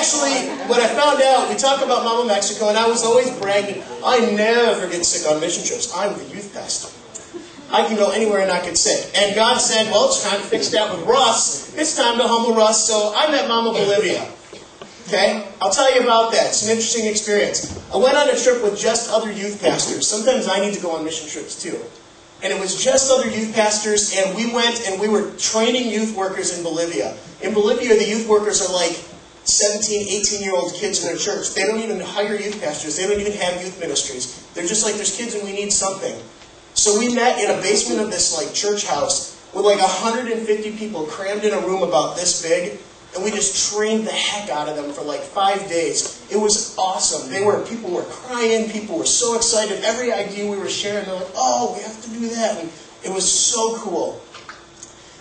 actually, when I found out, we talk about Mama Mexico, and I was always bragging, I never get sick on mission trips. I'm the youth pastor. I can go anywhere and not get sick. And God said, well, it's time to fix that with Russ. It's time to humble Russ. So I met Mama Bolivia. Okay? I'll tell you about that. It's an interesting experience. I went on a trip with just other youth pastors. Sometimes I need to go on mission trips too. And it was just other youth pastors, and we went and we were training youth workers in Bolivia. In Bolivia, the youth workers are like 17, 18-year-old kids in their church. They don't even hire youth pastors. They don't even have youth ministries. They're just like, there's kids and we need something. So we met in a basement of this like church house with like 150 people crammed in a room about this big, and we just trained the heck out of them for like 5 days. It was awesome. People were crying, people were so excited. Every idea we were sharing, they're like, oh, we have to do that. And it was so cool.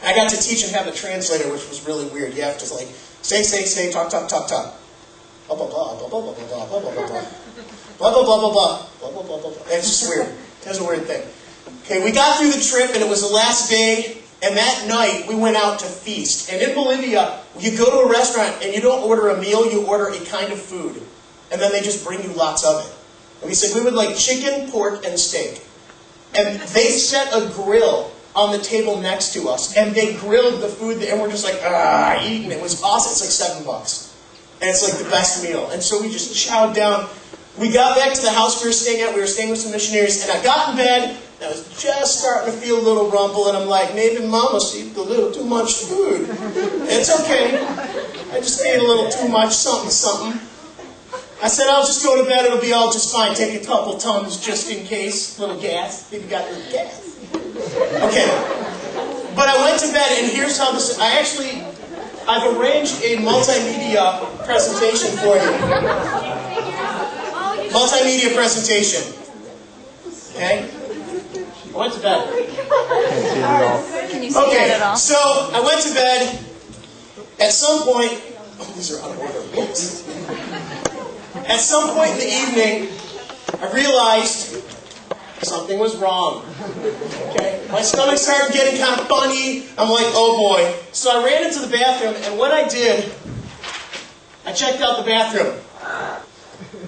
I got to teach and have a translator, which was really weird. You have to like say, talk. Blah blah blah blah blah blah blah blah blah blah blah blah blah blah blah blah blah. It's just weird. It's a weird thing. Okay, we got through the trip, and it was the last day, and that night we went out to feast. And in Bolivia, you go to a restaurant and you don't order a meal, you order a kind of food. And then they just bring you lots of it. And we said we would like chicken, pork, and steak. And they set a grill on the table next to us, and they grilled the food, and we're just like, eating. It was awesome. It's like $7. And it's like the best meal. And so we just chowed down. We got back to the house we were staying at. We were staying with some missionaries, and I got in bed, and I was just starting to feel a little rumble, and I'm like, maybe Mama's eating a little too much food. It's okay. I just ate a little too much something. I said, I'll just go to bed. It'll be all just fine. Take a couple Tums just in case. Little gas. Maybe got a little gas. Okay. But I went to bed, and here's how this... I've arranged a multimedia presentation for you. Multimedia presentation. Okay? I went to bed. Can you see that at all? So I went to bed. At some point, these are out of order books. At some point in the evening, I realized something was wrong. Okay? My stomach started getting kind of funny. I'm like, oh boy. So I ran into the bathroom, and what I did, I checked out the bathroom.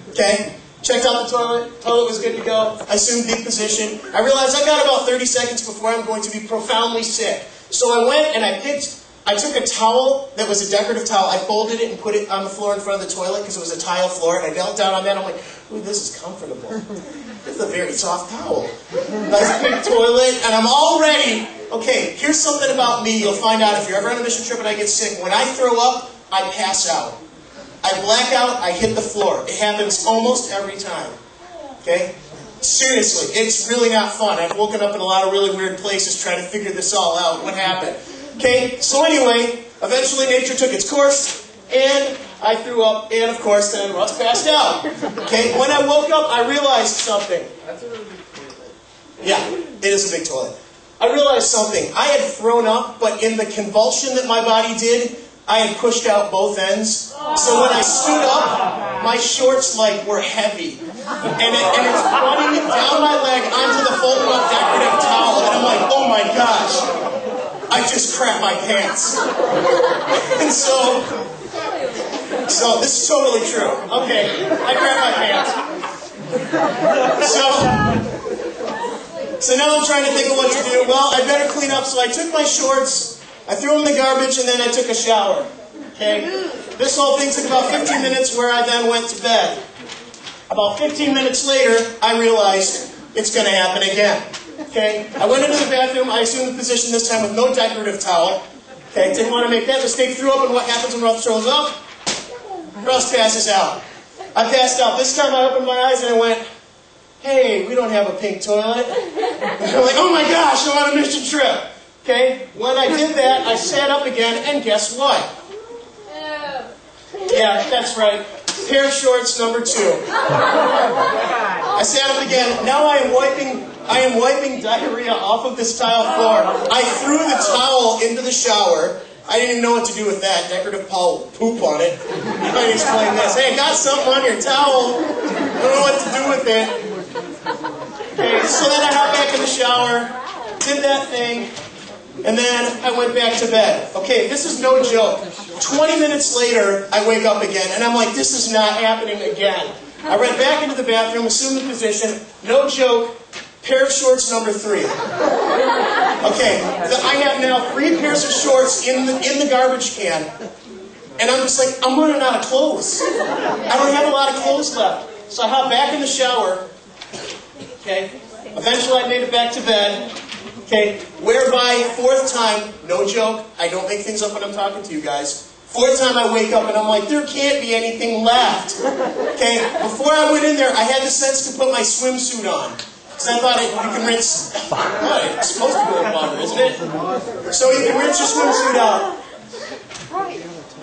Okay? Checked out the toilet. Toilet was good to go. I assumed deep position. I realized I've got about 30 seconds before I'm going to be profoundly sick. So I went and I took a towel that was a decorative towel. I folded it and put it on the floor in front of the toilet because it was a tile floor. And I knelt down on that. I'm like, ooh, this is comfortable. This is a very soft towel. Nice big toilet. And I'm all ready. Okay, here's something about me you'll find out if you're ever on a mission trip and I get sick. When I throw up, I pass out. I black out, I hit the floor. It happens almost every time. Okay? Seriously, it's really not fun. I've woken up in a lot of really weird places trying to figure this all out. What happened? Okay, so anyway, eventually nature took its course, and I threw up, and of course then Russ passed out. Okay, when I woke up, I realized something. That's a really big toilet. Yeah, it is a big toilet. I realized something. I had thrown up, but in the convulsion that my body did, I had pushed out both ends. So when I stood up, my shorts were heavy. And it's running down my leg onto the folded up decorative towel. And I'm like, oh my gosh, I just crapped my pants. And so this is totally true. Okay, I crapped my pants. So now I'm trying to think of what to do. Well, I better clean up. So I took my shorts, I threw them in the garbage, and then I took a shower. Okay? This whole thing took about 15 minutes, where I then went to bed. About 15 minutes later, I realized it's going to happen again. Okay? I went into the bathroom. I assumed the position this time with no decorative towel. Okay? Didn't want to make that mistake. Threw up, and what happens when Russ throws up? Russ passes out. I passed out. This time I opened my eyes and I went, hey, we don't have a pink toilet. And I'm like, oh my gosh, I'm on a mission trip. Okay? When I did that, I sat up again, and guess what? Yeah, that's right. Pair of shorts number 2. I sat up again. Now I am wiping diarrhea off of this tile floor. I threw the towel into the shower. I didn't even know what to do with that. Decorative poop on it. You might explain this. Hey, I got something on your towel. I don't know what to do with it. Okay, so then I got back in the shower, did that thing, and then I went back to bed. Okay, this is no joke. 20 minutes later, I wake up again, and I'm like, this is not happening again. I ran back into the bathroom, assumed the position, no joke, pair of shorts number 3. Okay, I have now 3 pairs of shorts in the garbage can, and I'm just like, I'm running out of clothes. I don't have a lot of clothes left. So I hop back in the shower, okay, eventually I made it back to bed, okay, whereby 4th time, no joke, I don't make things up when I'm talking to you guys, 4th time I wake up and I'm like, there can't be anything left. Okay, before I went in there, I had the sense to put my swimsuit on. Because I thought you can rinse, it's supposed to go in water, isn't it? So you can rinse your swimsuit out.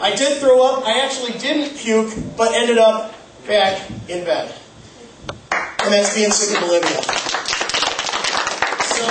I did throw up, I actually didn't puke, but ended up back in bed. And that's being sick in Bolivia. So